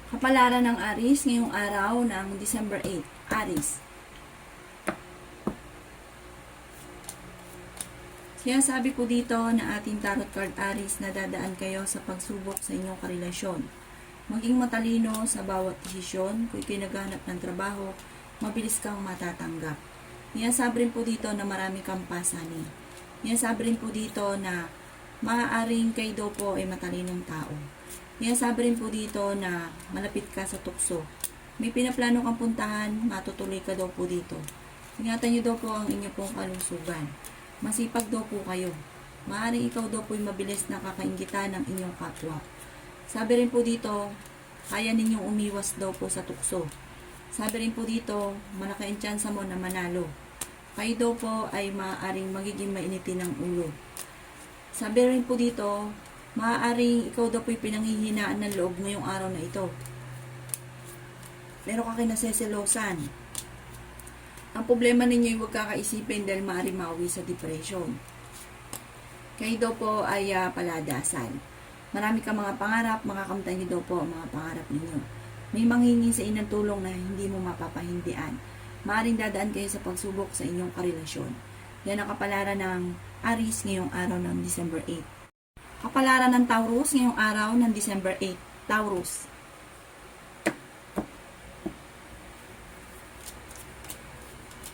Kapalaran ng Aris ngayong araw ng December 8. Aris. Sinasabi po dito na ating tarot card Aris na dadaan kayo sa pagsubok sa inyong karelasyon. Maging matalino sa bawat desisyon. Kung ikay naghahanap ng trabaho, mabilis kang matatanggap. Sinasabi rin po dito na marami kang pasanin. Sinasabi rin po dito na maaaring kayo daw po ay matalinong tao. Sinasabi rin po dito na malapit ka sa tukso. May pinaplano kang puntahan, matutuloy ka daw po dito. Ingatan niyo daw po ang inyo pong kalusugan. Masipag daw po kayo. Maaaring ikaw daw po ay mabilis na kakaingitan ng inyong kapwa. Sabi rin po dito, kaya ninyong umiwas daw po sa tukso. Sabi rin po dito, malaki ang tsansa mo na manalo. Kayo daw po ay maaaring magiging mainitin ng ulo. Sabi rin po dito, maaaring ikaw daw po'y pinanghihinaan ng loob ngayong araw na ito. Meron ka kinaseselosan. Ang problema ninyo ay huwag kakaisipin dahil maaaring mauwi sa depression. Kayo daw po ay paladasan. Marami ka mga pangarap, makakamtan niyo daw po ang mga pangarap ninyo. May manghingi sa inang tulong na hindi mo mapapahindian. Maaaring dadaan kayo sa pagsubok sa inyong karelasyon. Yan ang kapalaran ng Aris ngayong araw ng December 8. Kapalaran ng Taurus ngayong araw ng December 8. Taurus.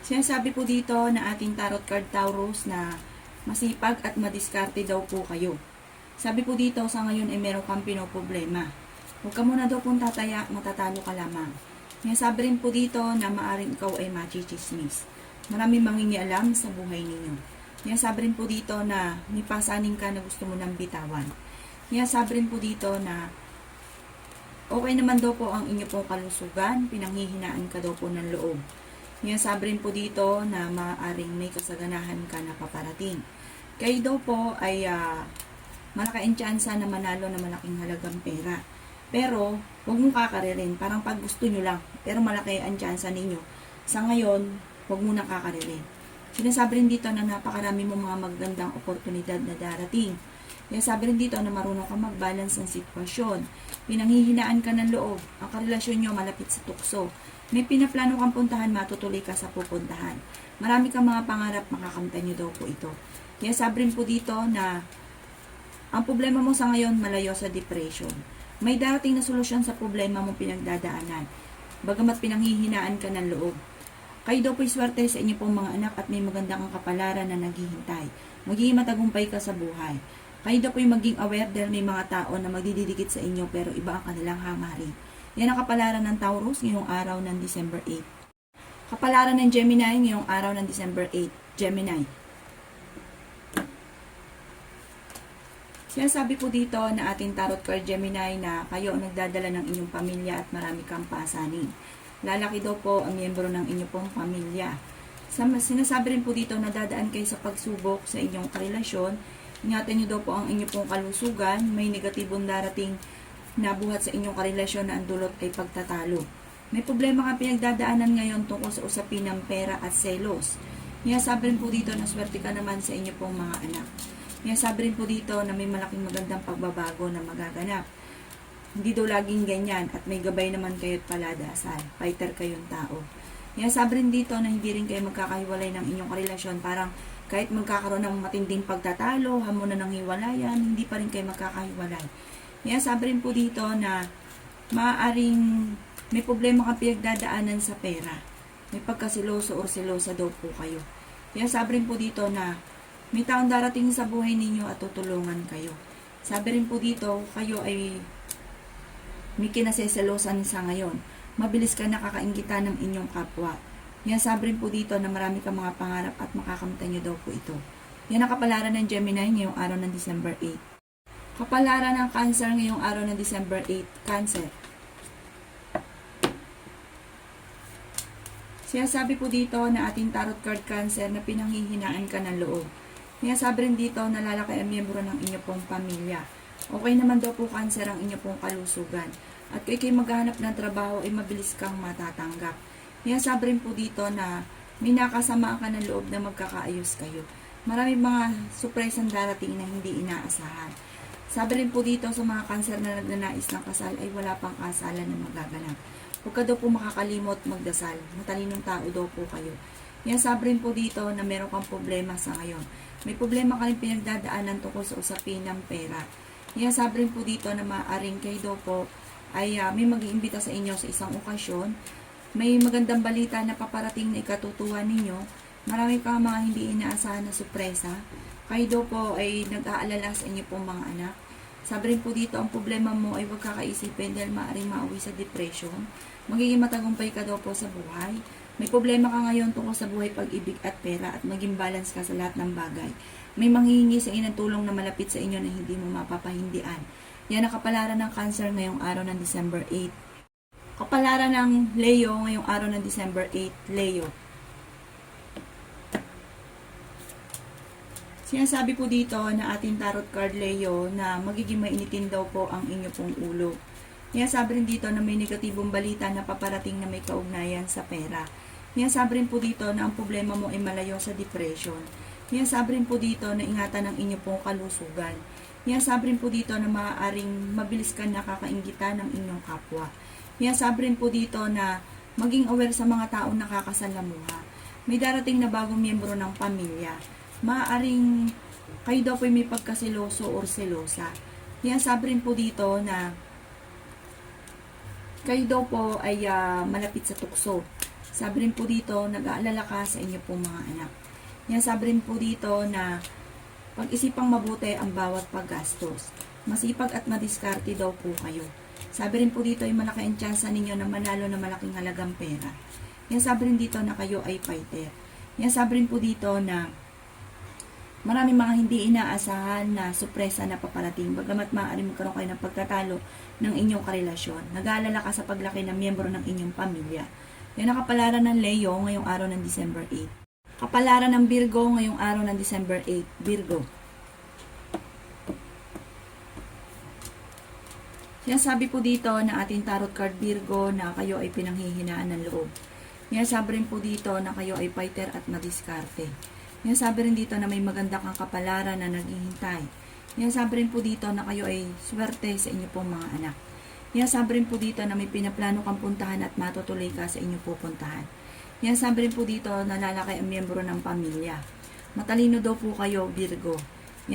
Sinasabi po dito na ating tarot card Taurus na masipag at madiskarte daw po kayo. Sabi po dito sa ngayon ay meron kang pinoproblema. Huwag ka muna daw pong tataya, matatalo ka lamang. Sinasabi rin po dito na maaring ikaw ay machichismis. Maraming mangingialam sa buhay ninyo. Sinasabi rin po dito na may pasaning ka na gusto mo nang bitawan. Sinasabi rin po dito na okay naman daw po ang inyo pong kalusugan, pinanghihinaan ka daw po ng loob. Sinasabi rin po dito na maaaring may kasaganahan ka na paparating. Kayo daw po ay malaki ang tsansa na manalo na malaking halagang pera. Pero, huwag mong kakaririn. Parang pag gusto nyo lang. Pero malaki ang tsansa ninyo. Sa ngayon, huwag mo nang kakaririn. Sinasabi rin dito na napakarami mo mga magandang oportunidad na darating. Sinasabi rin dito na marunong ka mag-balance ng sitwasyon. Pinanghihinaan ka ng loob. Ang karelasyon nyo malapit sa tukso. May pinaplano kang puntahan, matutuloy ka sa pupuntahan. Marami kang mga pangarap, makakamtan nyo daw po ito. Sinasabi rin po dito na ang problema mo sa ngayon malayo sa depression. May darating na solusyon sa problema mong pinagdadaanan. Bagamat pinanghihinaan ka ng loob. Kayo daw po'y swerte sa inyo pong mga anak at may magandang kapalaran na naghihintay. Magiging matagumpay ka sa buhay. Kayo daw po'y maging aware dahil may mga tao na magdididikit sa inyo pero iba ang kanilang hangarin. Yan ang kapalaran ng Taurus ngayong araw ng December 8. Kapalaran ng Gemini ngayong araw ng December 8. Gemini. Sinasabi po dito na ating tarot card Gemini na kayo ang nagdadala ng inyong pamilya at marami kang pasanin. Lalaki daw po ang miyembro ng inyong pong pamilya. Sinasabi rin po dito na dadaan kayo sa pagsubok sa inyong karelasyon. Ingatan nyo daw po ang inyong pong kalusugan. May negatibong darating na buhat sa inyong karelasyon na ang dulot ay pagtatalo. May problema kang pinagdadaanan ngayon tungkol sa usapin ng pera at selos. Sinasabi rin po dito na swerte ka naman sa inyong pong mga anak. Sabi rin po dito na may malaking magandang pagbabago na magaganap. Hindi daw laging ganyan at may gabay naman kayo't paladasan. Fighter kayong tao. Sabi rin dito na hindi rin kayo magkakahiwalay ng inyong karelasyon. Parang kahit magkakaroon ng matinding pagtatalo, hamunan ng hiwalayan, hindi pa rin kayo magkakahiwalay. Sabi rin po dito na maaaring may problema kang pinagdadaanan sa pera. May pagkasiloso o silosa daw po kayo. Sabi rin po dito na may taong darating sa buhay ninyo at tutulungan kayo. Sabi rin po dito, kayo ay may kinaseselosan sa ngayon. Mabilis ka nakakaingitan ng inyong kapwa. Sabi rin po dito na marami kang mga pangarap at makakamtan nyo daw po ito. Yan ang kapalaran ng Gemini ngayong araw ng December 8. Kapalaran ng Cancer ngayong araw ng December 8. Cancer. Sinasabi po dito na ating tarot card Cancer na pinanghihinaan ka ng loob. Sinasabi rin dito na lalaki ang miyembro ng inyo pong pamilya. Okay naman daw po Cancer ang inyo pong kalusugan. At kung kayo maghahanap ng trabaho ay mabilis kang matatanggap. Sinasabi rin po dito na may nakasama ka ng loob na magkakaayos kayo. Maraming mga surpresang darating na hindi inaasahan. Sabi rin po dito sa mga cancer na nagnanais ng kasal ay wala pang kasalan na magaganap. Huwag ka daw po makakalimot magdasal. Matalinong tao daw po kayo. Yan, sabi rin po dito na meron kang problema sa ngayon. May problema ka rin pinagdadaanan tungkol sa usapin ng pera. Yan, sabi rin po dito na maaaring kayo daw po ay may mag-iimbita sa inyo sa isang okasyon. May magandang balita na paparating na ikatutuwa ninyo. Marami pa mga hindi inaasahan na sorpresa. Kayo daw po ay nag-aalala sa inyo pong mga anak. Sabi rin po dito, ang problema mo ay huwag kakaisipin dahil maaaring mauwi sa depression. Magiging matagumpay ka daw po sa buhay. May problema ka ngayon tungkol sa buhay, pag-ibig at pera at maging balance ka sa lahat ng bagay. May manghihingi sa inyo ng tulong na malapit sa inyo na hindi mo mapapahindian. Yan ang kapalaran ng Cancer ngayong araw ng December 8. Kapalaran ng Leo ngayong araw ng December 8, Leo. Sinasabi po dito na ating tarot card Leo na magiging mainitin daw po ang inyo pong ulo. Sinasabi rin dito na may negatibong balita na paparating na may kaugnayan sa pera. Sinasabi rin po dito na ang problema mo ay malayo sa depression. Sinasabi rin po dito na ingatan ang inyo pong kalusugan. Sinasabi rin po dito na maaaring mabilis ka nakakainggitan ng inyong kapwa. Sinasabi rin po dito na maging aware sa mga taong nakakasalamuha. May darating na bagong miyembro ng pamilya. Maaaring kayo daw po may pagkasiloso or selosa. Sinasabi rin po dito na kayo daw po ay malapit sa tukso. Sabi rin po dito, nag-aalala ka sa inyo pong mga anak. Sabi rin po dito na pag-isipang mabuti ang bawat paggastos. Masipag at madiskarte daw po kayo. Sabi rin po dito ay malaki ang tsansa ninyo na manalo na malaking halagang pera. Sabi rin dito na kayo ay fighter. Sabi rin po dito na maraming mga hindi inaasahan na sorpresa na paparating, bagamat maaaring magkaroon kayo ng pagtatalo ng inyong karelasyon. Nag-aalala ka sa paglaki ng miyembro ng inyong pamilya. Yan ang kapalaran ng Leo ngayong araw ng December 8. Kapalaran ng Virgo ngayong araw ng December 8, Virgo. Sinasabi po dito na ating tarot card Virgo na kayo ay pinanghihinaan ng loob. Sinasabi rin po dito na kayo ay fighter at madiskarte. Sabi rin dito na may maganda kang kapalaran na naghihintay. Sabi rin po dito na kayo ay swerte sa inyo pong mga anak. Sabi rin po dito na may pinaplano kang puntahan at matutuloy ka sa inyo pupuntahan. Sabi rin po dito na lalaki ang miyembro ng pamilya. Matalino daw po kayo, Virgo.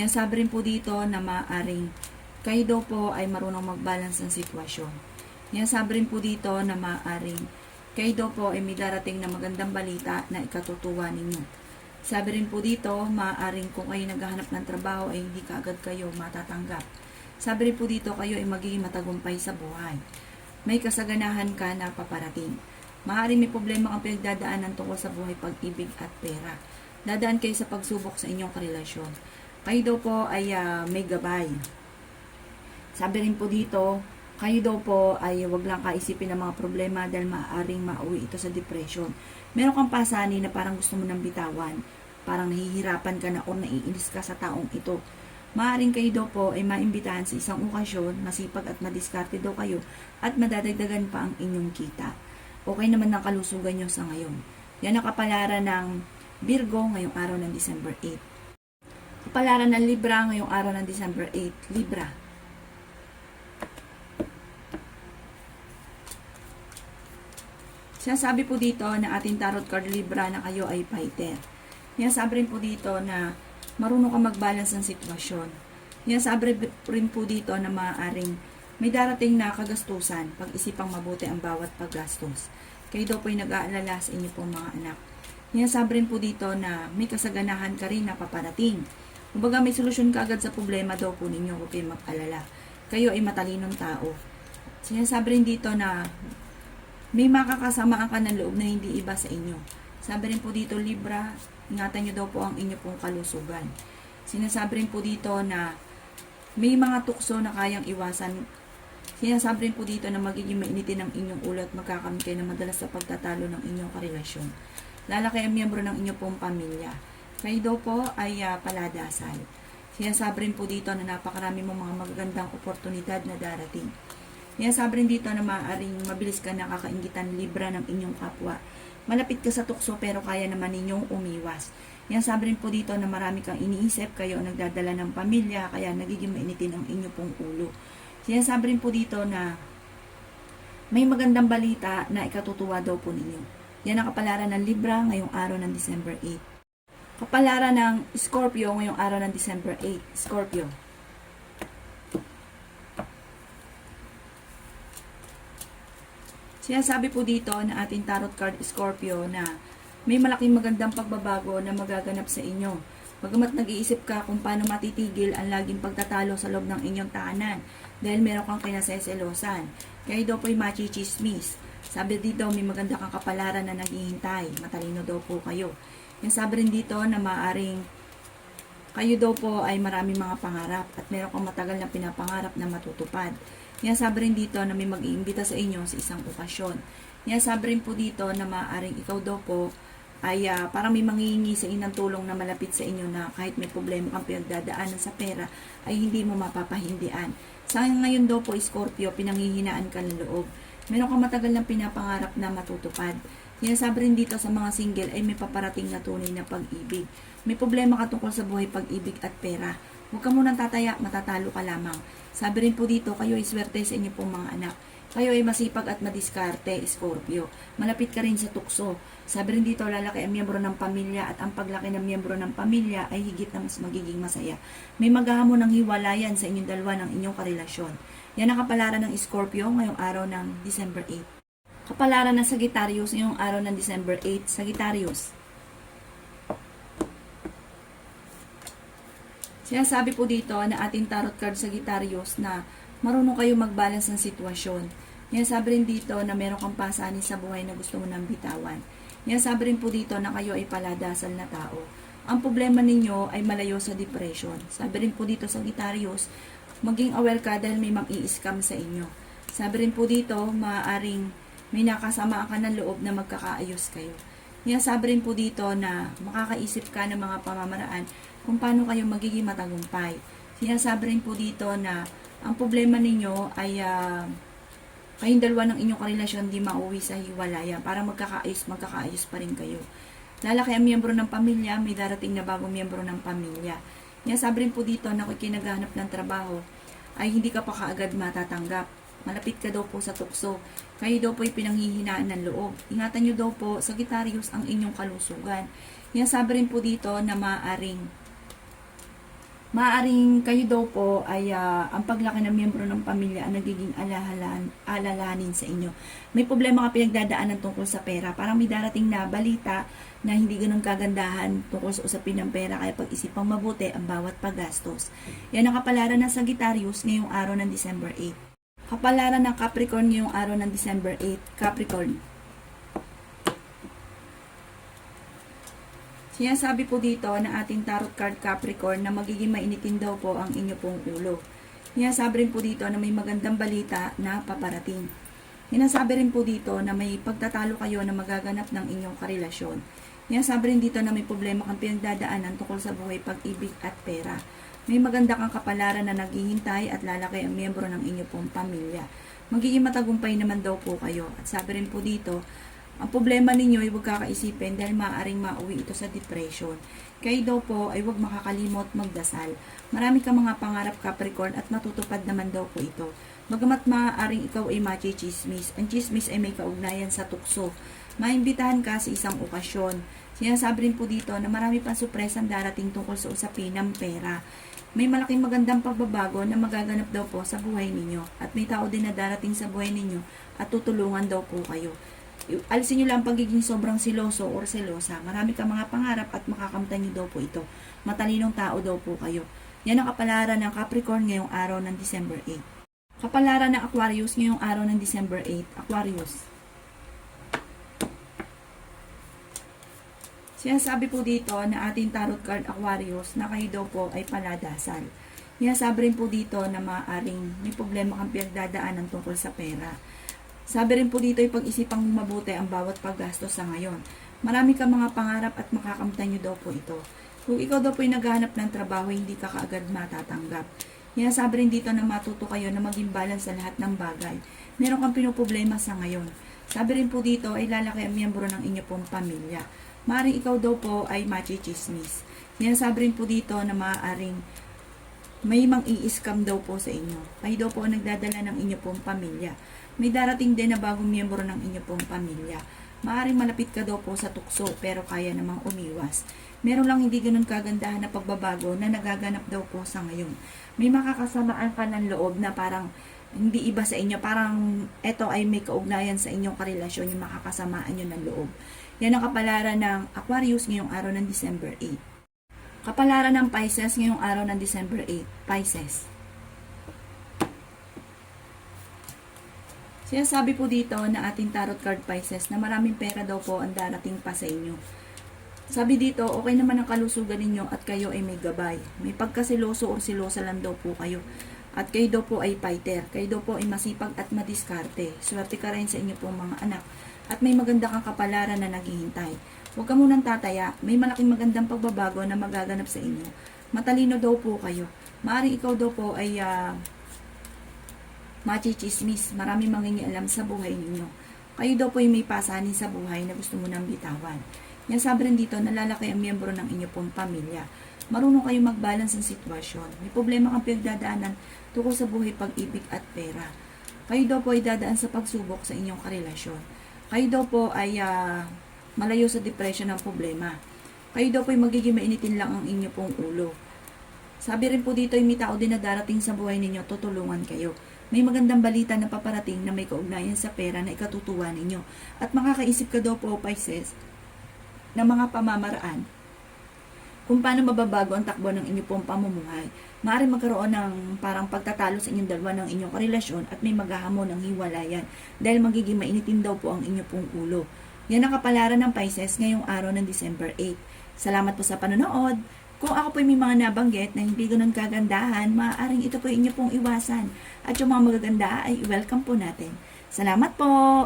Sabi rin po dito na maaaring kayo daw po ay marunong mag-balance ng sitwasyon. Sabi rin po dito na maaaring kayo daw po ay may darating na magandang balita na ikatutuwa ninyo. Sabi rin po dito, maaaring kung kayo naghahanap ng trabaho ay hindi kaagad kayo matatanggap. Sabi rin po dito, kayo ay magiging matagumpay sa buhay. May kasaganahan ka na paparating. Maaaring may problema kang pinagdadaanan tungkol sa buhay, pag-ibig at pera. Dadaan kayo sa pagsubok sa inyong karelasyon. Kayo daw po ay may gabay. Sabi rin po dito, kayo daw po ay wag lang kaisipin ng mga problema dahil maaaring mauwi ito sa depression. Meron kang pasani na parang gusto mo nang bitawan. Parang nahihirapan ka na o naiinis ka sa taong ito. Maaaring kayo daw po ay maimbitahan sa isang okasyon, masipag at madiskarte daw kayo at madadagdagan pa ang inyong kita. Okay naman ang kalusugan nyo sa ngayon. Yan ang kapalaran ng Virgo ngayong araw ng December 8. Kapalaran ng Libra ngayong araw ng December 8, Libra. Sinasabi po dito na ating tarot card Libra na kayo ay fighter. Sinasabi rin po dito na marunong ka mag-balance ng sitwasyon. Sinasabi rin po dito na maaaring may darating na kagastusan, pag-isipang mabuti ang bawat paggastos. Kayo daw po ay nag-aalala sa inyo pong mga anak. Sinasabi rin po dito na may kasaganahan ka rin na paparating. Kumbaga may solusyon ka agad sa problema daw po ninyo, huwag kayong mag-alala. Kayo ay matalinong tao. Sinasabi rin dito na may makakasamaan ka ng loob na hindi iba sa inyo. Sabi rin po dito, Libra, ingatan nyo daw po ang inyo pong kalusugan. Sinasabi rin po dito na may mga tukso na kayang iwasan. Sinasabi rin po dito na magiging mainitin ang inyong ulo at magkakamit kayo na madalas sa pagtatalo ng inyong karelasyon. Lalaki ang miyembro ng inyong pong pamilya. Kayo daw po ay paladasal. Sinasabi rin po dito na napakarami mong mga magagandang oportunidad na darating. Sinasabi rin dito na maaaring mabilis ka nakakaingitan Libra ng inyong kapwa. malapit ka sa tukso pero kaya naman ninyong umiwas. Yan sabi rin po dito na marami kang iniisip, kayo nagdadala ng pamilya, kaya nagiging mainitin ang inyo pong ulo. Sinasabi rin po dito na may magandang balita na ikatutuwa daw po ninyo. Yan ang kapalaran ng Libra ngayong araw ng December 8. Kapalaran ng Scorpio ngayong araw ng December 8. Scorpio. Sinasabi po dito na ating tarot card Scorpio na may malaking magandang pagbabago na magaganap sa inyo. Bagamat nag-iisip ka kung paano matitigil ang laging pagtatalo sa loob ng inyong tahanan dahil meron kang kinaseselosan. Kaya daw po'y machichismis. Sabi dito may maganda kang kapalaran na naghihintay. Matalino daw po kayo. Yung sabi rin dito na maaring kayo daw po ay maraming mga pangarap at meron kang matagal na pinapangarap na matutupad. Yan sabi rin dito na may mag-iimbita sa inyo sa isang okasyon. Yan sabi rin po dito na maaaring ikaw daw po ay parang may manghihingi sa inyo ng tulong na malapit sa inyo na kahit may problema kang pinagdadaanan sa pera ay hindi mo mapapahindian. Sa ngayon daw po Scorpio, pinanghihinaan ka ng loob. Meron kang matagal na pinapangarap na matutupad. Yan sabi rin dito sa mga single ay may paparating na tunay na pag-ibig. May problema ka tungkol sa buhay, pag-ibig at pera. Huwag ka munang tataya, matatalo ka lamang. Sabi rin po dito, kayo ay swerte sa inyo pong mga anak. Kayo ay masipag at madiskarte, Scorpio. Malapit ka rin sa tukso. Sabi rin dito, lalaki ang miyembro ng pamilya at ang paglaki ng miyembro ng pamilya ay higit na mas magiging masaya. May maghahamon ng hiwalayan sa inyong dalawa ng inyong karelasyon. Yan ang kapalaran ng Scorpio ngayong araw ng December 8. Kapalaran ng Sagittarius ngayong araw ng December 8, Sagittarius. Sinasabi po dito na ating tarot card Sagittarius na marunong kayo mag-balance ng sitwasyon. Yan sabi rin dito na meron kang pasanin sa buhay na gusto mo nang bitawan. Yan sabi rin po dito na kayo ay paladasal na tao. Ang problema ninyo ay malayo sa depression. Sabi rin po dito Sagittarius, maging aware ka dahil may mang-i-scam sa inyo. Sabi rin po dito, maaaring may nakasama ka ng loob na magkakaayos kayo. Yan sabi rin po dito na makakaisip ka ng mga pamamaraan kung paano kayo magiging matagumpay. Sinasabi rin po dito na ang problema ninyo ay kayong dalawa ng inyong karelasyon di mauwi sa hiwalayan para magkakaayos pa rin kayo. Lalaki ang miyembro ng pamilya, may darating na bagong miyembro ng pamilya. Sinasabi rin po dito na kung kinaghahanap ng trabaho ay hindi ka pa kaagad matatanggap. Malapit ka daw po sa tukso. Kayo daw po ay pinanghihinaan ng loob. Ingatan nyo daw po, Sagittarius, ang inyong kalusugan. Sinasabi rin po dito na maaring kayo daw po ay ang paglaki ng miyembro ng pamilya ang nagiging alalahanin sa inyo. May problema ka pinagdadaanan tungkol sa pera. Parang may darating na balita na hindi ganun kagandahan tungkol sa usapin ng pera, kaya pag-isipang mabuti ang bawat paggastos. Yan ang kapalaran ng Sagittarius ngayong araw ng December 8. Kapalaran ng Capricorn ngayong araw ng December 8. Capricorn. Sinasabi po dito na ating tarot card Capricorn na magiging mainitin daw po ang inyo pong ulo. Sinasabi rin po dito na may magandang balita na paparating. Sinasabi rin po dito na may pagtatalo kayo na magaganap ng inyong karelasyon. Sinasabi rin dito na may problema kang pinagdadaanan tungkol sa buhay, pag-ibig at pera. May maganda kang kapalaran na naghihintay at lalaki ang miyembro ng inyong pong pamilya. Magiging matagumpay naman daw po kayo. At sabi rin po dito, ang problema ninyo ay huwag kakaisipin dahil maaaring mauwi ito sa depression. Kayo daw po ay huwag makakalimot magdasal. Marami kang mga pangarap Capricorn at matutupad naman daw po ito. Bagamat maaaring ikaw ay machichismis, ang chismis ay may kaugnayan sa tukso. Maimbitahan ka sa isang okasyon. Sinasabi rin po dito na marami pang supresang darating tungkol sa usapin ng pera. May malaking magandang pagbabago na magaganap daw po sa buhay ninyo. At may tao din na darating sa buhay ninyo at tutulungan daw po kayo. Alisin nyo lang pagiging sobrang siloso or selosa. Marami kang mga pangarap at makakamtan nyo daw po ito. Matalinong tao daw po kayo. Yan ang kapalaran ng Capricorn ngayong araw ng December 8. Kapalaran ng Aquarius ngayong araw ng December 8. Aquarius. Sinasabi po dito na ating tarot card Aquarius na kayo daw po ay paladasal. Sinasabi rin po dito na maaaring may problema kang pinagdadaanan tungkol sa pera. Sabi rin po dito ay pag-isipang mabuti ang bawat paggastos sa ngayon. Marami kang mga pangarap at makakamtan nyo daw po ito. Kung ikaw daw po ay naghahanap ng trabaho, hindi ka kaagad matatanggap. Sinasabi rin dito na matuto kayo na maging balance sa lahat ng bagay. Meron kang pinoproblema sa ngayon. Sabi rin po dito ay lalaki ang miyembro ng inyo pong pamilya. Maaring ikaw daw po ay machichismis. Sinasabi rin po dito na maaaring may mang-i-scam daw po sa inyo. Kayo daw po ang nagdadala ng inyo pong pamilya. May darating din na bagong miyembro ng inyo pong pamilya. Maaring malapit ka daw po sa tukso pero kaya namang umiwas. Meron lang hindi ganun kagandahan na pagbabago na nagaganap daw po sa ngayon. May makakasamaan ka ng loob na parang hindi iba sa inyo. Parang eto ay may kaugnayan sa inyong karelasyon, yung makakasamaan nyo ng loob. Yan ang kapalaran ng Aquarius ngayong araw ng December 8. Kapalaran ng Pisces ngayong araw ng December 8. Pisces. Sinasabi po dito na ating tarot card Pisces na maraming pera daw po ang darating pa sa inyo. Sabi dito, okay naman ang kalusugan ninyo at kayo ay may gabay. May pagkasiloso o silosa lang daw po kayo. At kayo daw po ay fighter. Kayo daw po ay masipag at madiskarte. Swerte ka rin sa inyo pong mga anak. At may maganda kang kapalaran na naghihintay. Huwag ka munang tataya. May malaking magandang pagbabago na magaganap sa inyo. Matalino daw po kayo. Maaring ikaw daw po ay machichismis. Marami mangingialam sa buhay ninyo. Kayo daw po ay may pasanin sa buhay na gusto mo nang bitawan. Yan sabi rin dito, nalalaki ang miyembro ng inyo pong pamilya. Marunong kayo mag-balance ng sitwasyon. May problema kang pinagdadaanan tungkol sa buhay, pag-ibig at pera. Kayo daw po ay dadaan sa pagsubok sa inyong karelasyon. Kayo daw po ay malayo sa depression ng problema. Kayo daw po ay magiging mainitin lang ang inyo pong ulo. Sabi rin po dito, may tao din na darating sa buhay ninyo, tutulungan kayo. May magandang balita na paparating na may kaugnayan sa pera na ikatutuwa ninyo. At makakaisip ka daw po, Pisces, ng mga pamamaraan kung paano mababago ang takbo ng inyong pong pamumuhay. Maaaring magkaroon ng parang pagtatalo sa inyong dalawa ng inyong karelasyon at may maghahamon ng hiwalayan dahil magiging mainitin daw po ang inyong pong ulo. Yan ang kapalaran ng Pisces ngayong araw ng December 8. Salamat po sa panonood. Kung ako po may mga nabanggit na hindi ganun kagandahan, maaaring ito po inyo pong iwasan. At yung mga magaganda ay welcome po natin. Salamat po!